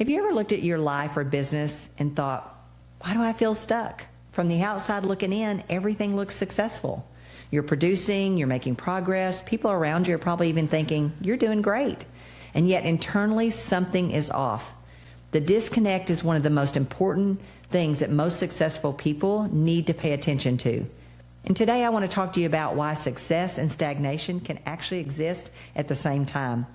Have you ever looked at your life or business and thought, why do I feel stuck? From the outside looking in, everything looks successful. You're producing, you're making progress. People around you are probably even thinking, you're doing great. And yet internally, something is off. The disconnect is one of the most important things that most successful people need to pay attention to. And today I want to talk to you about why success and stagnation can actually exist at the same time,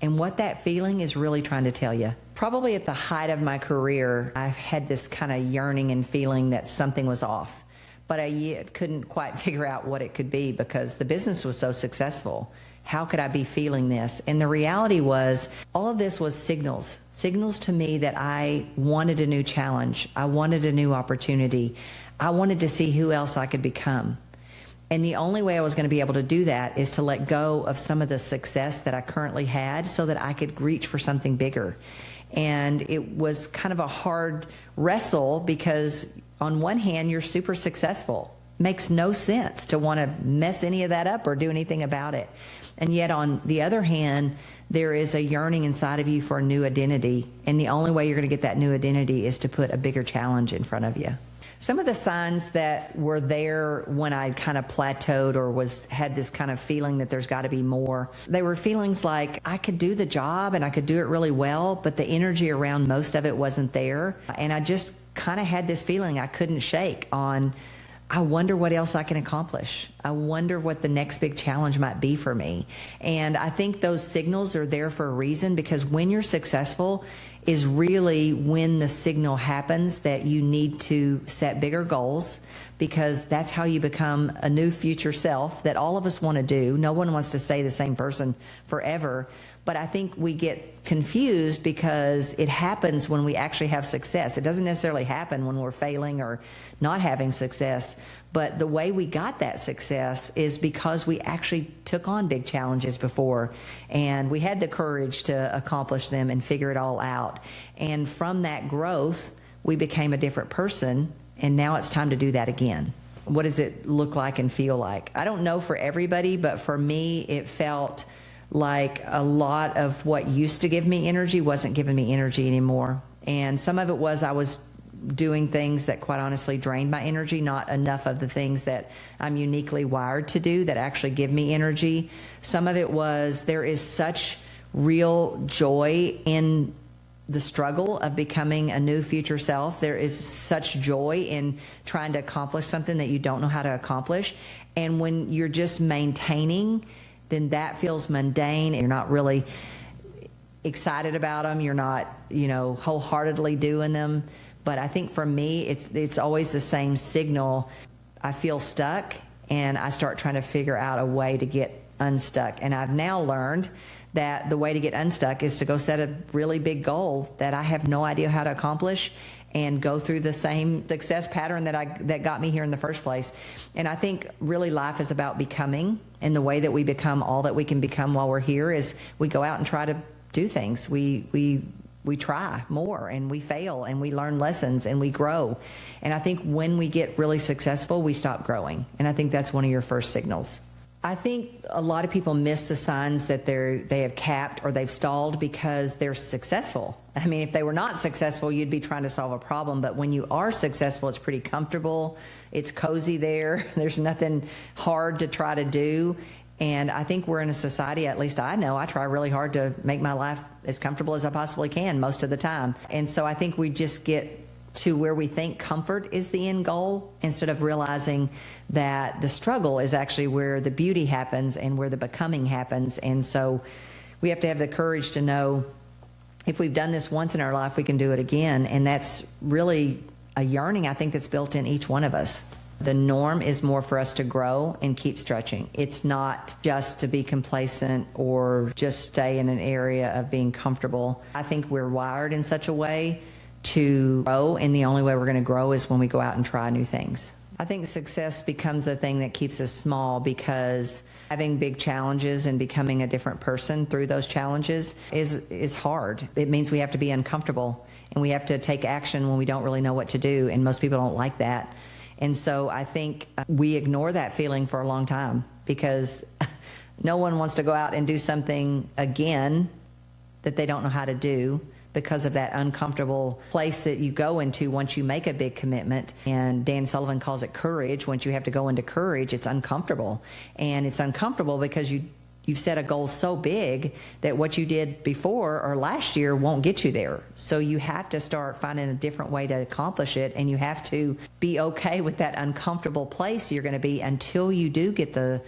and what that feeling is really trying to tell you. Probably at the height of my career, I've had this kind of yearning and feeling that something was off, but I couldn't quite figure out what it could be because the business was so successful. How could I be feeling this? And the reality was, all of this was signals to me that I wanted a new challenge. I wanted a new opportunity. I wanted to see who else I could become. And the only way I was going to be able to do that is to let go of some of the success that I currently had so that I could reach for something bigger. And it was kind of a hard wrestle because on one hand, you're super successful. Makes no sense to want to mess any of that up or do anything about it. And yet on the other hand, there is a yearning inside of you for a new identity. And the only way you're going to get that new identity is to put a bigger challenge in front of you. Some of the signs that were there when I kind of plateaued or had this kind of feeling that there's got to be more, they were feelings like I could do the job and I could do it really well, but the energy around most of it wasn't there. And I just kind of had this feeling I couldn't shake on, I wonder what else I can accomplish. I wonder what the next big challenge might be for me. And I think those signals are there for a reason, because when you're successful is really when the signal happens that you need to set bigger goals, because that's how you become a new future self that all of us want to do. No one wants to stay the same person forever. But I think we get confused because it happens when we actually have success. It doesn't necessarily happen when we're failing or not having success. But the way we got that success is because we actually took on big challenges before, and we had the courage to accomplish them and figure it all out. And from that growth, we became a different person, and now it's time to do that again. What does it look like and feel like? I don't know for everybody, but for me, it felt like a lot of what used to give me energy wasn't giving me energy anymore. And some of it was I was doing things that quite honestly drained my energy, not enough of the things that I'm uniquely wired to do that actually give me energy. Some of it was there is such real joy in the struggle of becoming a new future self. There is such joy in trying to accomplish something that you don't know how to accomplish. And when you're just maintaining, then that feels mundane. You're not really excited about them. You're not, wholeheartedly doing them. But I think for me, it's always the same signal. I feel stuck, and I start trying to figure out a way to get unstuck. And I've now learned that the way to get unstuck is to go set a really big goal that I have no idea how to accomplish, and go through the same success pattern that got me here in the first place. And I think really life is about becoming, and the way that we become all that we can become while we're here is we go out and try to do things. We try more, and we fail, and we learn lessons, and we grow. And I think when we get really successful, we stop growing. And I think that's one of your first signals. I think a lot of people miss the signs that they have capped or they've stalled because they're successful. I mean, if they were not successful, you'd be trying to solve a problem. But when you are successful, it's pretty comfortable. It's cozy there. There's nothing hard to try to do. And I think we're in a society, at least I know, I try really hard to make my life as comfortable as I possibly can most of the time. And so I think we just get to where we think comfort is the end goal, instead of realizing that the struggle is actually where the beauty happens and where the becoming happens. And so we have to have the courage to know if we've done this once in our life, we can do it again. And that's really a yearning, I think, that's built in each one of us. The norm is more for us to grow and keep stretching. It's not just to be complacent or just stay in an area of being comfortable. I think we're wired in such a way to grow, and the only way we're going to grow is when we go out and try new things. I think success becomes the thing that keeps us small, because having big challenges and becoming a different person through those challenges is hard. It means we have to be uncomfortable, and we have to take action when we don't really know what to do, and most people don't like that. And so I think we ignore that feeling for a long time, because no one wants to go out and do something again that they don't know how to do, because of that uncomfortable place that you go into once you make a big commitment. And Dan Sullivan calls it courage. Once you have to go into courage, it's uncomfortable. And it's uncomfortable because you've set a goal so big that what you did before or last year won't get you there. So you have to start finding a different way to accomplish it, and you have to be okay with that uncomfortable place you're going to be until you do get the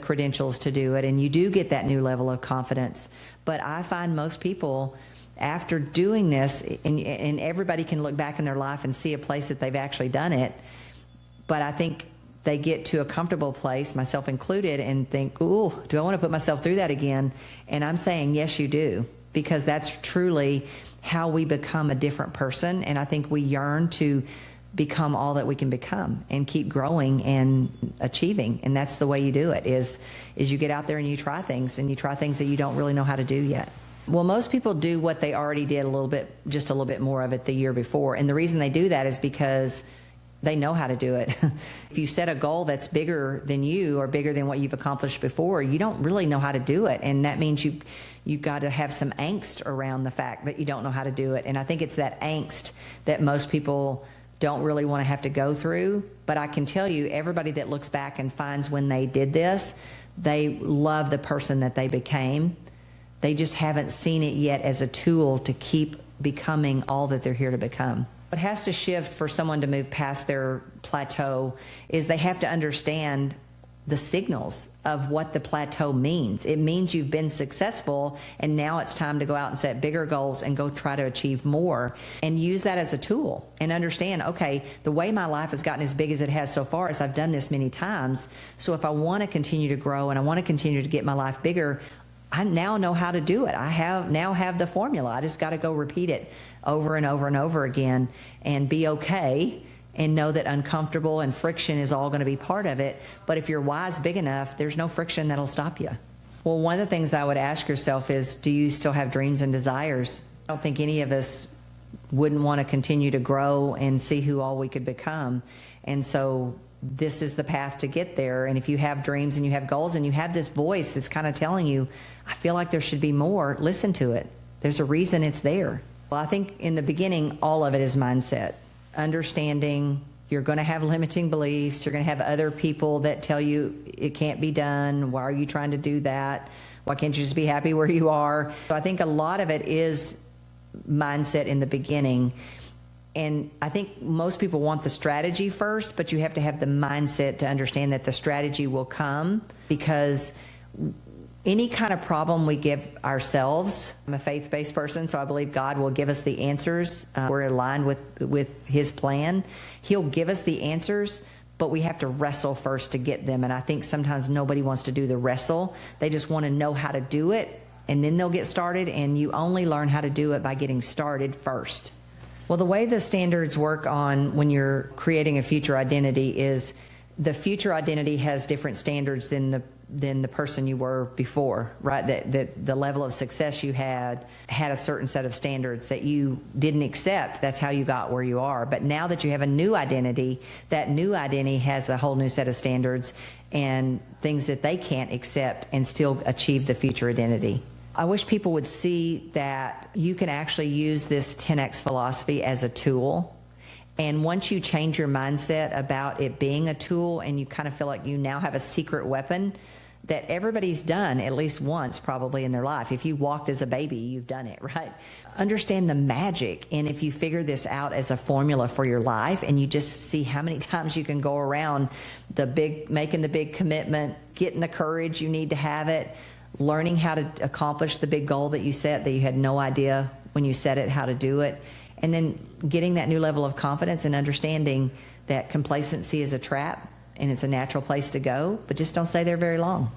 credentials to do it and you do get that new level of confidence. But I find most people, after doing this, and everybody can look back in their life and see a place that they've actually done it, but I think they get to a comfortable place, myself included, and think, ooh, do I want to put myself through that again? And I'm saying, yes, you do, because that's truly how we become a different person. And I think we yearn to become all that we can become and keep growing and achieving. And that's the way you do it, is you get out there and you try things, and you try things that you don't really know how to do yet. Well, most people do what they already did just a little bit more of it the year before. And the reason they do that is because they know how to do it. If you set a goal that's bigger than you or bigger than what you've accomplished before, you don't really know how to do it. And that means you've got to have some angst around the fact that you don't know how to do it. And I think it's that angst that most people don't really want to have to go through. But I can tell you, everybody that looks back and finds when they did this, they love the person that they became. They just haven't seen it yet as a tool to keep becoming all that they're here to become. What has to shift for someone to move past their plateau is they have to understand the signals of what the plateau means. It means you've been successful, and now it's time to go out and set bigger goals and go try to achieve more, and use that as a tool and understand, okay, the way my life has gotten as big as it has so far is I've done this many times. So if I want to continue to grow and I want to continue to get my life bigger, I now know how to do it. I now have the formula. I just got to go repeat it over and over and over again and be okay and know that uncomfortable and friction is all going to be part of it. But if your why's big enough, there's no friction that'll stop you. Well, one of the things I would ask yourself is, do you still have dreams and desires? I don't think any of us wouldn't want to continue to grow and see who all we could become. And so this is the path to get there. And if you have dreams and you have goals and you have this voice that's kind of telling you, I feel like there should be more, listen to it. There's a reason it's there. Well, I think in the beginning, all of it is mindset. Understanding you're going to have limiting beliefs. You're going to have other people that tell you it can't be done. Why are you trying to do that? Why can't you just be happy where you are? So I think a lot of it is mindset in the beginning. And I think most people want the strategy first, but you have to have the mindset to understand that the strategy will come, because any kind of problem we give ourselves, I'm a faith-based person, so I believe God will give us the answers. We're aligned with His plan. He'll give us the answers, but we have to wrestle first to get them. And I think sometimes nobody wants to do the wrestle. They just want to know how to do it, and then they'll get started, and you only learn how to do it by getting started first. Well, the way the standards work on when you're creating a future identity is the future identity has different standards than the person you were before, right? That the level of success you had a certain set of standards that you didn't accept. That's how you got where you are. But now that you have a new identity, that new identity has a whole new set of standards and things that they can't accept and still achieve the future identity. I wish people would see that you can actually use this 10X philosophy as a tool. And once you change your mindset about it being a tool, and you kind of feel like you now have a secret weapon that everybody's done at least once probably in their life. If you walked as a baby, you've done it, right? Understand the magic. And if you figure this out as a formula for your life, and you just see how many times you can go around making the big commitment, getting the courage you need to have it, learning how to accomplish the big goal that you set that you had no idea when you set it how to do it, and then getting that new level of confidence and understanding that complacency is a trap and it's a natural place to go, but just don't stay there very long.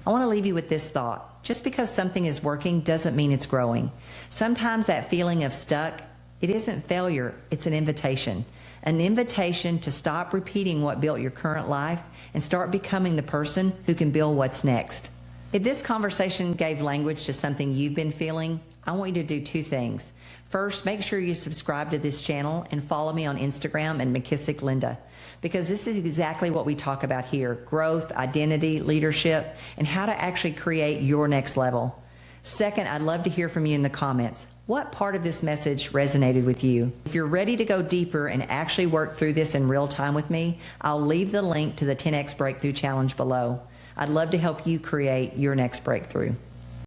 I want to leave you with this thought. Just because something is working doesn't mean it's growing. Sometimes that feeling of stuck, it isn't failure, it's an invitation. An invitation to stop repeating what built your current life and start becoming the person who can build what's next. If this conversation gave language to something you've been feeling, I want you to do two things. First, make sure you subscribe to this channel and follow me on Instagram and McKissack Linda, because this is exactly what we talk about here: growth, identity, leadership, and how to actually create your next level. Second, I'd love to hear from you in the comments. What part of this message resonated with you? If you're ready to go deeper and actually work through this in real time with me, I'll leave the link to the 10X Breakthrough Challenge below. I'd love to help you create your next breakthrough.